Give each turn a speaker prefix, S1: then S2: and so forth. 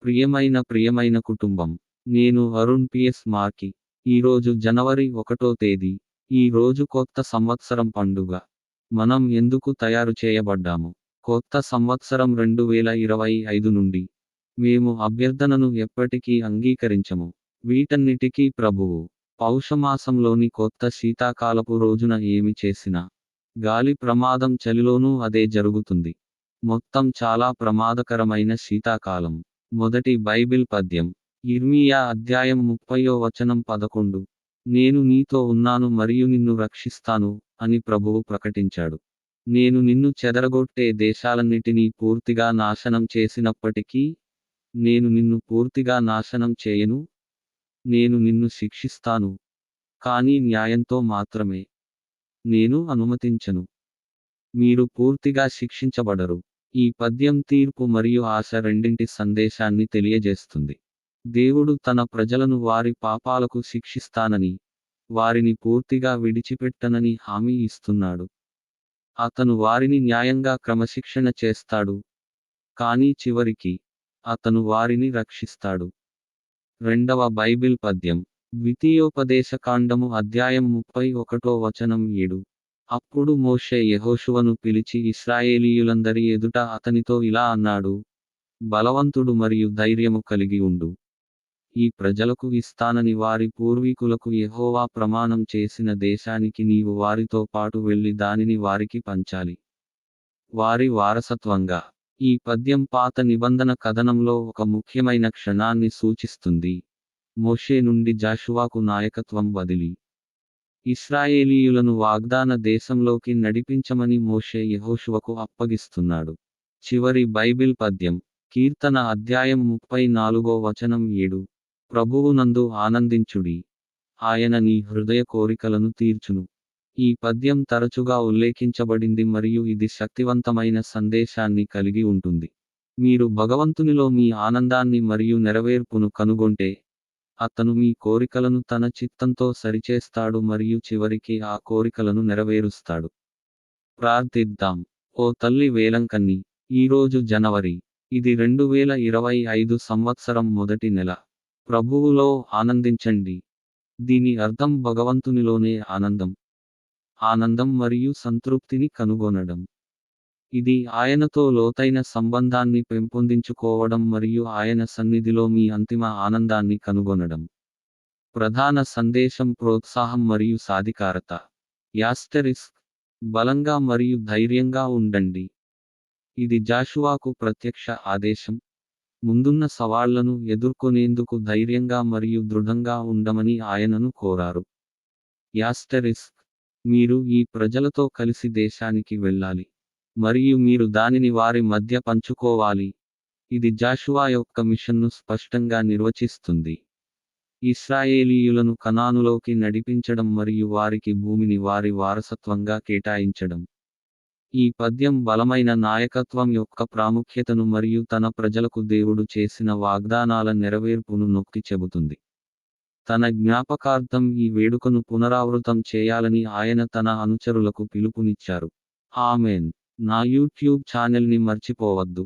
S1: ప్రియమైన కుటుంబం, నేను అరుణ్ పిఎస్ మార్కి. ఈరోజు జనవరి 1వ తేదీ. ఈ రోజు కొత్త సంవత్సరం పండుగ. మనం ఎందుకు తయారు చేయబడ్డాము? కొత్త సంవత్సరం 2025 నుండి. మేము అభ్యర్థనను ఎప్పటికీ అంగీకరించము. వీటన్నిటికీ ప్రభువు పౌషమాసంలోని కొత్త శీతాకాలపు రోజున ఏమి చేసినా, గాలి ప్రమాదం చలిలోనూ అదే జరుగుతుంది. మొత్తం చాలా ప్రమాదకరమైన శీతాకాలం. మొదటి బైబిల్ పద్యం, ఇర్మీయా అధ్యాయం 30వ వచనం 11. నేను నీతో ఉన్నాను మరియు నిన్ను రక్షిస్తాను అని ప్రభువు ప్రకటించాడు. నేను నిన్ను చెదరగొట్టే దేశాలన్నిటినీ పూర్తిగా నాశనం చేసినప్పటికీ, నేను నిన్ను పూర్తిగా నాశనం చేయను. నేను నిన్ను శిక్షిస్తాను, కానీ న్యాయంతో మాత్రమే. నేను అనుమతించను. మీరు పూర్తిగా శిక్షించబడరు. ఈ పద్యం తీర్పు మరియు ఆశ రెండింటి సందేశాన్ని తెలియజేస్తుంది. దేవుడు తన ప్రజలను వారి పాపాలకు శిక్షిస్తానని, వారిని పూర్తిగా విడిచిపెట్టనని హామీ ఇస్తున్నాడు. అతను వారిని న్యాయంగా క్రమశిక్షణ చేస్తాడు, కానీ చివరికి అతను వారిని రక్షిస్తాడు. రెండవ బైబిల్ పద్యం, ద్వితీయోపదేశకాండము అధ్యాయం 31వ వచనం 7. అప్పుడు మోషే యెహోషువను పిలిచి ఇశ్రాయేలీయులందరి ఎదుట అతనితో ఇలా అన్నాడు: బలవంతుడు మరియు ధైర్యము కలిగి ఉండు. ఈ ప్రజలకు ఇస్తానని వారి పూర్వీకులకు యెహోవా ప్రమాణం చేసిన దేశానికి నీవు వారితో పాటు వెళ్లి దానిని వారికి పంచాలి, వారి వారసత్వంగా. ఈ పద్యం పాత నిబంధన కథనంలో ఒక ముఖ్యమైన క్షణాన్ని సూచిస్తుంది. మోషే నుండి జాషువాకు నాయకత్వం బదిలీ. ఇశ్రాయేలీయులను వాగ్దాన దేశంలోకి నడిపించమని మోషే యెహోషువకు అప్పగిస్తున్నాడు. చివరి బైబిల్ పద్యం, కీర్తన అధ్యాయం 34వ వచనం 7. ప్రభువునందు ఆనందించుడి, ఆయన నీ హృదయ కోరికలను తీర్చును. ఈ పద్యం తరచుగా ఉల్లేఖించబడింది మరియు ఇది శక్తివంతమైన సందేశాన్ని కలిగి ఉంటుంది. మీరు భగవంతునిలో మీ ఆనందాన్ని మరియు నెరవేర్పును కనుగొంటే, అతను మీ కోరికలను తన చిత్తంతో సరిచేస్తాడు మరియు చివరికి ఆ కోరికలను నెరవేరుస్తాడు. ప్రార్థిద్దాం. ఓ తల్లి వేలంకన్ని, ఈరోజు జనవరి. ఇది 2025 సంవత్సరం మొదటి నెల. ప్రభువులో ఆనందించండి. దీని అర్థం భగవంతునిలోనే ఆనందం మరియు సంతృప్తిని కనుగొనడం. ఇది ఆయనతో లోతైన సంబంధాన్ని పెంపొందించుకోవడం మరియు ఆయన సన్నిధిలో మీ అంతిమ ఆనందాన్ని కనుగొనడం. ప్రధాన సందేశం ప్రోత్సాహం మరియు సాధికారత. యాస్టరిస్క్, బలంగా మరియు ధైర్యంగా ఉండండి. ఇది జాషువాకు ప్రత్యక్ష ఆదేశం. ముందున్న సవాళ్లను ఎదుర్కొనేందుకు ధైర్యంగా మరియు దృఢంగా ఉండమని ఆయనను కోరారు. యాస్టరిస్క్, మీరు ఈ ప్రజలతో కలిసి దేశానికి వెళ్ళాలి, మరియు మీరు దానిని వారి మధ్య పంచుకోవాలి. ఇది జాషువా యొక్క మిషన్ను స్పష్టంగా నిర్వచిస్తుంది. ఇశ్రాయేలీయులను కనానులోకి నడిపించడం మరియు వారికి భూమిని వారి వారసత్వంగా కేటాయించడం. ఈ పద్యం బలమైన నాయకత్వం యొక్క ప్రాముఖ్యతను మరియు తన ప్రజలకు దేవుడు చేసిన వాగ్దానాల నెరవేర్పును నొక్కి చెబుతుంది. తన జ్ఞాపకార్థం ఈ వేడుకను పునరావృతం చేయాలని ఆయన తన అనుచరులకు పిలుపునిచ్చారు. ఆమేన్. నా యూట్యూబ్ ఛానల్ని మర్చిపోవద్దు.